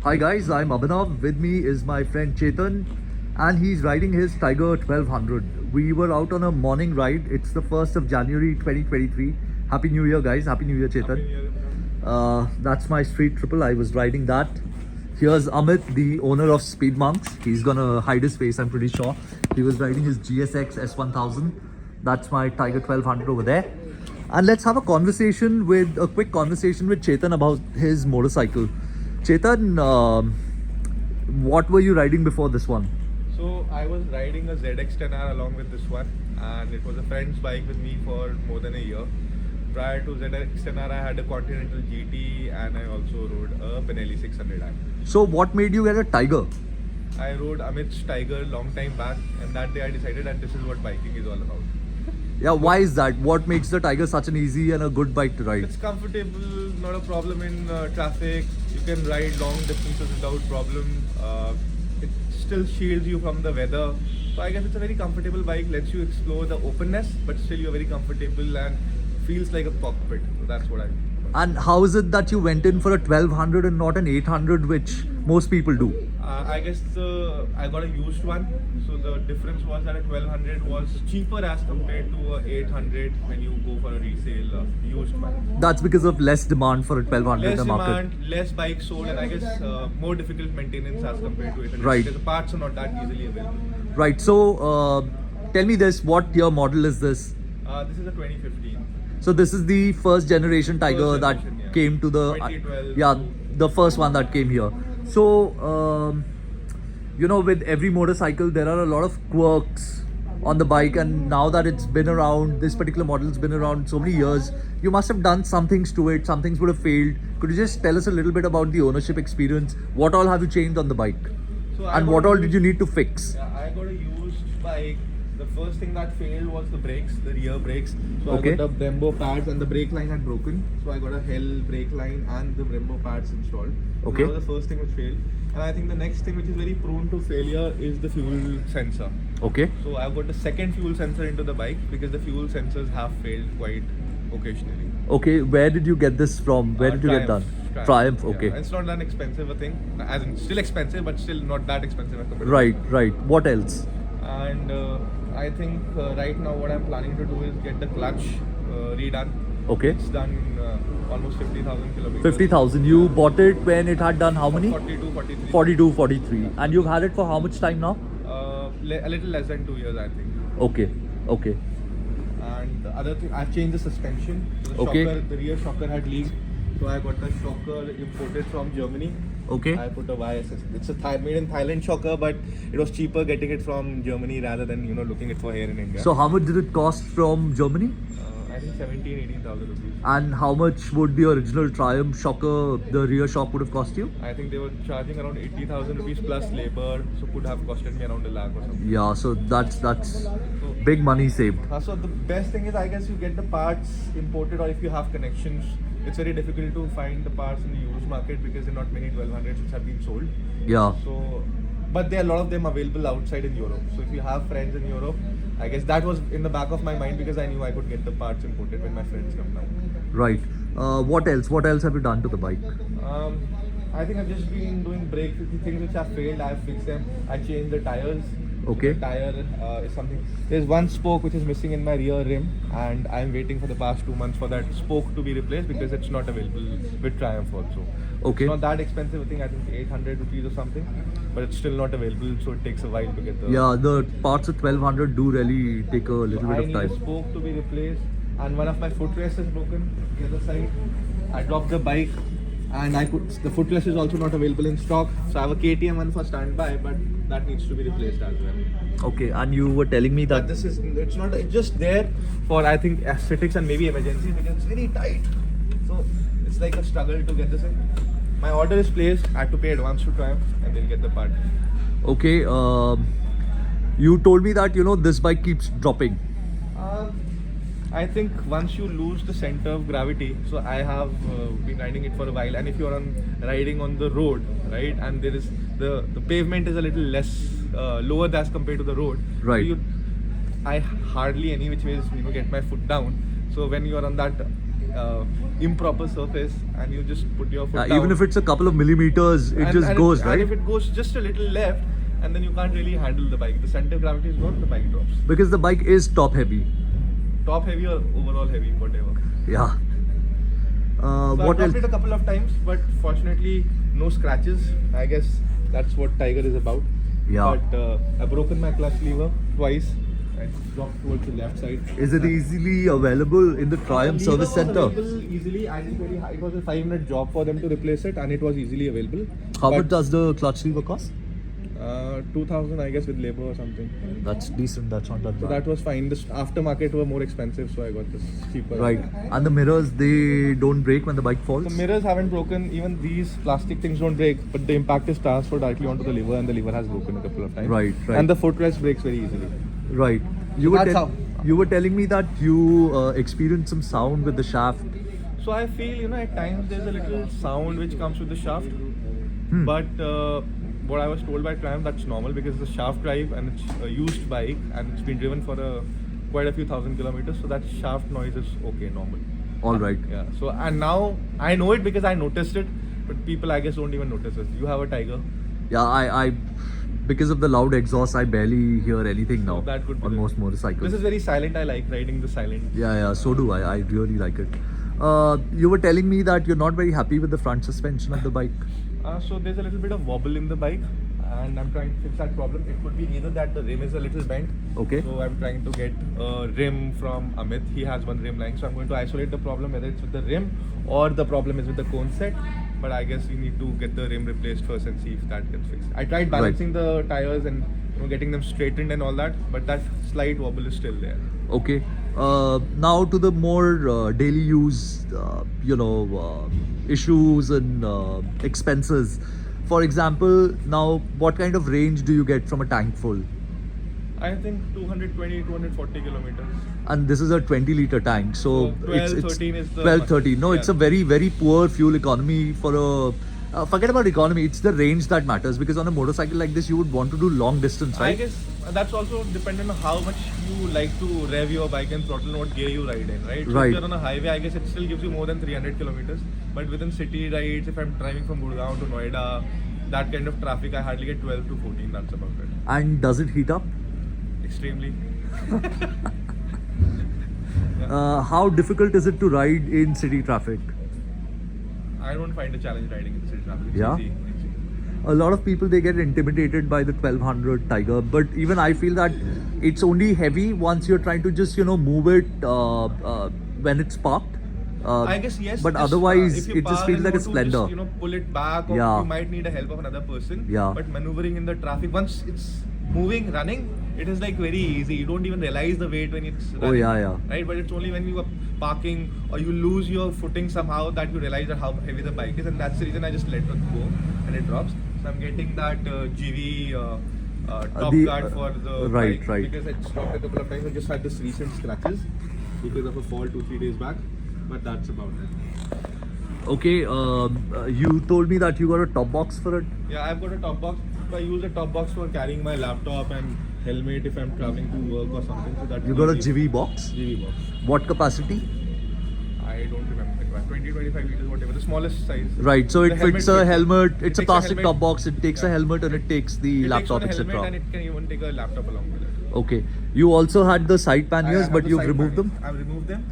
Hi guys, I'm Abhinav. With me is my friend Chetan and he's riding his Tiger 1200. We were out on a morning ride. It's the 1st of January 2023. Happy New Year guys. Happy New Year Chetan. Happy New Year. That's my street triple. I was riding that. Here's Amit, the owner of Speed Monks. He's gonna hide his face, I'm pretty sure. He was riding his GSX S1000. That's my Tiger 1200 over there. And let's have a quick conversation with Chetan about his motorcycle. Chetan, what were you riding before this one? So I was riding a ZX10R along with this one, and it was a friend's bike with me for more than a year. Prior to ZX10R, I had a Continental GT and I also rode a Benelli 600R. So what made you get a Tiger? I rode Amit's Tiger long time back, and that day I decided that this is what biking is all about. Yeah, why is that? What makes the Tiger such an easy and a good bike to ride? It's comfortable, not a problem in traffic. You can ride long distances without problem. It still shields you from the weather. So I guess it's a very comfortable bike, lets you explore the openness, but still you're very comfortable and feels like a cockpit. So that's what I mean. And how is it that you went in for a 1200 and not an 800, which most people do? I guess I got a used one, so the difference was that a 1200 was cheaper as compared to a 800 when you go for a resale used bike. That's because of less demand for a 1200 in Less the market. demand, less bikes sold, and I guess more difficult maintenance as compared to 800. Right. Because the parts are not that easily available. Right, so tell me this, what year model is this? This is a 2015. So this is the first generation Tiger that generation, yeah. came to the 2012. yeah, the first one that came here. So you know, with every motorcycle there are a lot of quirks on the bike, and now that it's been around, this particular model's been around so many years, you must have done some things to it, some things would have failed. Could you just tell us a little bit about the ownership experience? What all have you changed on the bike? So And what all did you need to fix? Yeah, I got a used bike. The first thing that failed was the brakes, the rear brakes. So Okay. I got the Brembo pads and the brake line had broken. So I got a Hell brake line and the Brembo pads installed. So Okay. that was the first thing which failed. And I think the next thing which is very prone to failure is the fuel sensor. Okay. So I've got the second fuel sensor into the bike because the fuel sensors have failed quite occasionally. Okay, where did you get this from? Where did you get done? Triumph, okay. Yeah, it's not that expensive a thing. As in, still expensive, but still not that expensive as compared to Right, right. What else? And I think right now what I'm planning to do is get the clutch redone. Okay. It's done almost 50,000 kilometers. 50,000. You bought it when it had done how many? 42, 43. 42, 43. And you've had it for how much time now? A little less than 2 years, I think. Okay, okay. And the other thing, I've changed the suspension. The Okay. shocker, the rear shocker had leaked. So I got the shocker imported from Germany. Okay. I put a YSS. It's a made in Thailand shocker, but it was cheaper getting it from Germany rather than looking it for here in India. So how much did it cost from Germany? I think 18,000 rupees. And how much would the original Triumph shocker, the rear shock, would have cost you? I think they were charging around 80,000 rupees plus labor, so could have costed me around 1 lakh or something. Yeah, so that's big money saved. So the best thing is, I guess, you get the parts imported, or if you have connections, it's very difficult to find the parts in the used market because there are not many 1200s which have been sold. Yeah. So, but there are a lot of them available outside in Europe. So if you have friends in Europe, I guess that was in the back of my mind because I knew I could get the parts imported when my friends come down. Right. What else? What else have you done to the bike? I think I've just been doing brake things which have failed. I've fixed them. I changed the tires. Okay. The tire is something. There's one spoke which is missing in my rear rim, and I'm waiting for the past 2 months for that spoke to be replaced because it's not available with Triumph also. Okay. It's not that expensive. I think 800 rupees or something, but it's still not available, so it takes a while to get the. Yeah, the parts of 1200 do really take a little bit I of need time. a spoke to be replaced, and one of my footrests is broken. The other side, I dropped the bike, and the footrest is also not available in stock. So I have a KTM one for standby, but that needs to be replaced as well. Okay, and you were telling me that But it's just there for, I think, aesthetics and maybe emergency because it's very tight. So it's like a struggle to get this in. My order is placed. I had to pay advance to Triumph, and they'll get the part. okay, you told me that this bike keeps dropping. I think once you lose the center of gravity, so I have been riding it for a while, and if you're riding on the road, right, and there is the pavement is a little less lower as compared to the road, Right. So I hardly any which ways get my foot down. So when you're on that improper surface and you just put your foot down. Even if it's a couple of millimeters, it just goes, right? And if it goes just a little left, and then you can't really handle the bike. The center of gravity is gone, the bike drops. Because the bike is top heavy. Top heavy or overall heavy, whatever. Yeah. So What I've else? dropped it a couple of times, but fortunately no scratches. I guess that's what Tiger is about. Yeah. But I've broken my clutch lever twice. I dropped towards the left side. Is it easily available in the Triumph Lever service was center? available easily. I think very high. It was a 5-minute job for them to replace it, and it was easily available. How But, much does the clutch lever cost? 2,000, I guess, with labor or something. That's decent. That's not that So bad. that was fine. The aftermarket were more expensive, so I got this cheaper. Right. And the mirrors, they don't break when the bike falls? The mirrors haven't broken. Even these plastic things don't break, but the impact is transferred directly onto the lever, and the lever has broken a couple of times. Right, right. And the footrest breaks very easily. Right. You That's how. you were telling me that you experienced some sound with the shaft. So I feel, at times there's a little sound which comes with the shaft. But what I was told by Triumph, that's normal because it's a shaft drive and it's a used bike and it's been driven for quite a few thousand kilometers. So that shaft noise is okay, normal. All right. Yeah. So and now I know it because I noticed it, but people I guess don't even notice it. You have a Tiger. Yeah, I because of the loud exhaust, I barely hear anything now that could be on the- most motorcycles. This is very silent. I like riding the silent. Yeah, so do I. I really like it. You were telling me that you're not very happy with the front suspension of the bike. So there's a little bit of wobble in the bike, and I'm trying to fix that problem. It could be either that the rim is a little bent. Okay. So I'm trying to get a rim from Amit. He has one rim line, so I'm going to isolate the problem whether it's with the rim or the problem is with the cone set. But I guess we need to get the rim replaced first and see if that gets fixed. I tried balancing the tires and getting them straightened and all that, but that slight wobble is still there. Okay. Now to the more daily use, issues and expenses. For example, now what kind of range do you get from a tank full? I think 220, 240 kilometers. And this is a 20-liter tank, so 12, it's 13 is the 12, 13. No, yeah. it's a very, very poor fuel economy for a. Forget about economy. It's the range that matters because on a motorcycle like this, you would want to do long distance, right? I guess that's also dependent on how much you like to rev your bike and throttle and what gear you ride in, right? So Right. if you're on a highway, I guess it still gives you more than 300 kilometers. But within city rides, if I'm driving from Gurgaon to Noida, that kind of traffic, I hardly get 12 to 14. That's about it. And does it heat up? Extremely. How difficult is it to ride in city traffic? I don't find a challenge riding in the city traffic. It's Yeah? easy. A lot of people, they get intimidated by the 1200 Tiger, but even I feel that it's only heavy once you're trying to just move it when it's parked. I guess yes. But just, otherwise, if you it just park feels and like a go to splendor. Just, pull it back, or Yeah. you might need a help of another person. Yeah. But maneuvering in the traffic, once it's moving, running, it is like very easy. You don't even realize the weight when it's running. Oh, yeah. Right, but it's only when you are parking or you lose your footing somehow that you realize that how heavy the bike is, and that's the reason I just let it go and it drops. So I'm getting that GV top guard for the right, bike right. because it's dropped a couple of times. I just had this recent scratches because of a fall 2-3 days back, but that's about it. Okay, you told me that you got a top box for it. Yeah, I've got a top box. So I use a top box for carrying my laptop and helmet if I'm traveling to work or something. So that's You got a easy. GV box. GV box. What capacity? I don't remember. 20-25 liters, whatever. The smallest size. Right, so The it fits a helmet. It's a takes plastic helmet. top box. It takes a helmet and it takes the It laptop, takes one helmet etc. and it can even take a laptop along with it. Okay, you also had the side I panniers, have but the you've side removed panniers. them. I've removed them.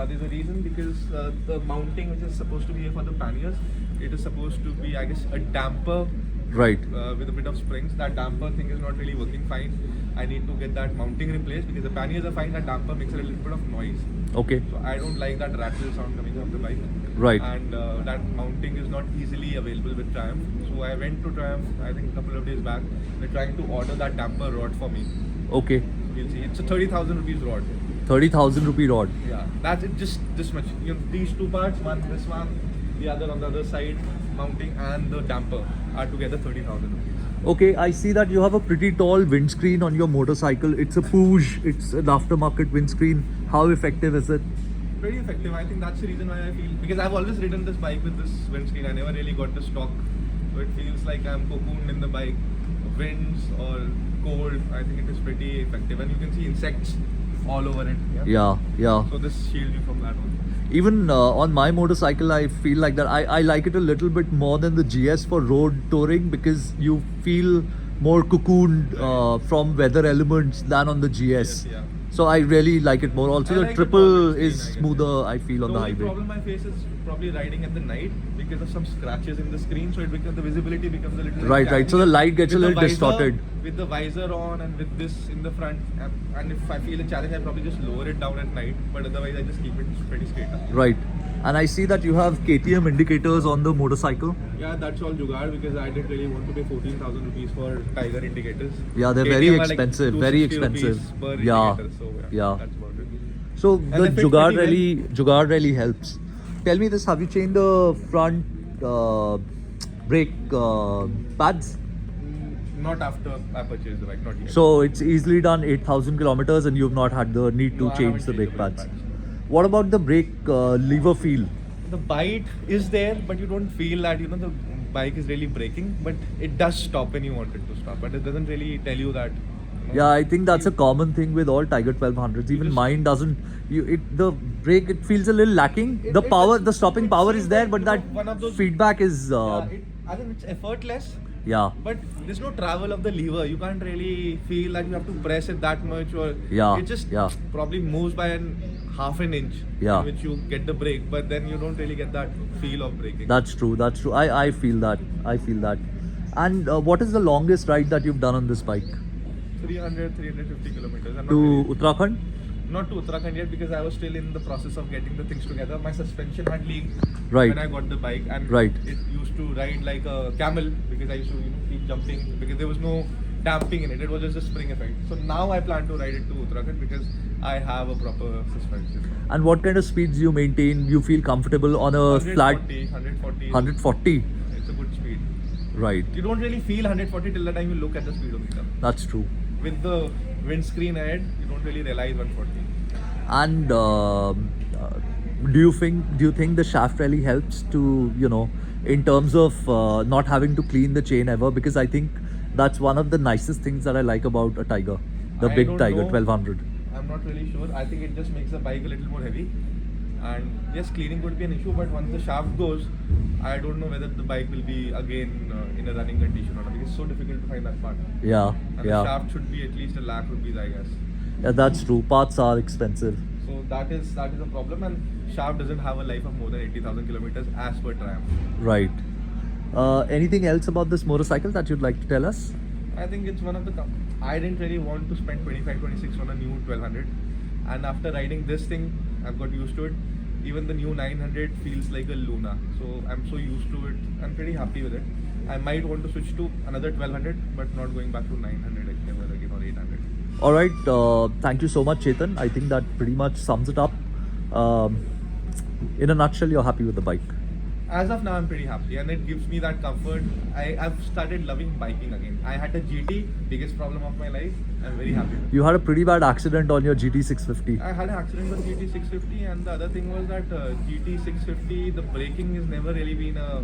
There's a reason because the mounting which is supposed to be here for the panniers, it is supposed to be, I guess, a damper Right. with a bit of springs. That damper thing is not really working fine. I need to get that mounting replaced because the panniers are fine. That damper makes a little bit of noise. Okay. So I don't like that rattle sound coming off the bike. Right. And that mounting is not easily available with Triumph. So I went to Triumph, I think a couple of days back. They're trying to order that damper rod for me. Okay. We'll see. It's a 30,000 rupees rod. 30,000 rupee rod. Yeah, that's it. Just this much. These two parts, this one, the other on the other side, mounting and the damper are together 30,000 rupees. Okay, I see that you have a pretty tall windscreen on your motorcycle. It's a Push. It's an aftermarket windscreen. How effective is it? Pretty effective. I think that's the reason why I feel, because I've always ridden this bike with this windscreen. I never really got the stock, so it feels like I'm cocooned in the bike. Winds or cold, I think it is pretty effective, and you can see insects all over it. Yeah. So this shields you from that one. Even on my motorcycle, I feel like that. I like it a little bit more than the GS for road touring because you feel more cocooned from weather elements than on the GS. Yes, yeah. So I really like it more. Also, I the like the triple modern screen, is I guess, smoother, I feel, on the only highway. problem I face is probably riding at the night because of some scratches in the screen, so it becomes the visibility becomes a little Right. So the light gets a With the little visor- distorted. With the visor on and with this in the front, and if I feel a challenge, I probably just lower it down at night. But otherwise, I just keep it pretty straight up. Right. And I see that you have KTM indicators on the motorcycle. Yeah, that's all Jugaad because I didn't really want to pay 14,000 rupees for Tiger indicators. Yeah, they're very KTM are like expensive. Very 260 rupees expensive. Per Yeah. indicator, so Yeah. that's about it. So And the they fit Jugaad really helps. Tell me this: have you changed the front brake pads? Not after I purchased the bike, not yet. So it's easily done 8,000 kilometers, and you've not had the need to No, I change haven't the brake changed the brake pads. pads. What about the brake lever feel? The bite is there, but you don't feel that the bike is really braking. But it does stop when you want it to stop. But it doesn't really tell you that. Yeah, I think that's a common thing with all Tiger 1200s. Even just- mine doesn't. The brake, it feels a little lacking. The power, the stopping power is there, but that one of those- feedback is. I think it's effortless. Yeah. But there's no travel of the lever. You can't really feel that you have to press it that much, or Yeah, it just yeah. probably moves by half an inch. Yeah. In which you get the brake, but then you don't really get that feel of braking. That's true. That's true. I feel that. I feel that. And what is the longest ride that you've done on this bike? 350 kilometers. I'm not To really- Uttarakhand? Not to Uttarakhand yet because I was still in the process of getting the things together. My suspension had leaked Right. when I got the bike, and Right. it used to ride like a camel because I used to keep jumping because there was no damping in it. It was just a spring effect. So now I plan to ride it to Uttarakhand because I have a proper suspension. And what kind of speeds you maintain? You feel comfortable on a flat 140. 140? It's a good speed. Right. You don't really feel 140 till the time you look at the speedometer. That's true. With the windscreen ahead, you don't really realize 140. And do you think the shaft really helps to in terms of not having to clean the chain ever? Because I think that's one of the nicest things that I like about a Tiger, the I big don't Tiger know. 1200. I'm not really sure. I think it just makes the bike a little more heavy. And yes, cleaning could be an issue, but once the shaft goes, I don't know whether the bike will be again in a running condition or not. Because it's so difficult to find that part. Yeah, And the yeah, shaft should be at least a lakh rupees, I guess. yeah. That's true. Parts are expensive. So that is a problem, and shaft doesn't have a life of more than 80,000 kilometers as per Triumph. Right. Anything else about this motorcycle that you'd like to tell us? I think it's one of the. I didn't really want to spend 25-26 on a new 1200, and after riding this thing, I've got used to it. Even the new 900 feels like a Luna, so I'm so used to it. I'm pretty happy with it. I might want to switch to another 1200, but not going back to 900 ever again or 800. All right. Thank you so much, Chetan. I think that pretty much sums it up. In a nutshell, you're happy with the bike. As of now, I'm pretty happy, and it gives me that comfort. I've started loving biking again. I had a GT, biggest problem of my life. I'm very happy with it. You had a pretty bad accident on your GT650. I had an accident with GT650, and the other thing was that GT650, the braking has never really been a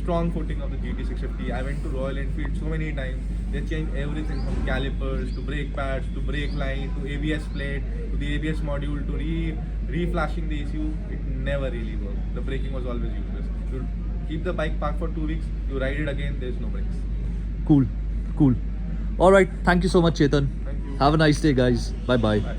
strong footing of the GT650. I went to Royal Enfield so many times. They changed everything from calipers to brake pads to brake line to ABS plate to the ABS module to re-flashing the ECU. It never really worked. The braking was always useless. You keep the bike parked for 2 weeks, you ride it again, there's no brakes. Cool. All right. Thank you so much, Chetan. Thank you. Have a nice day, guys. Bye-bye. Bye.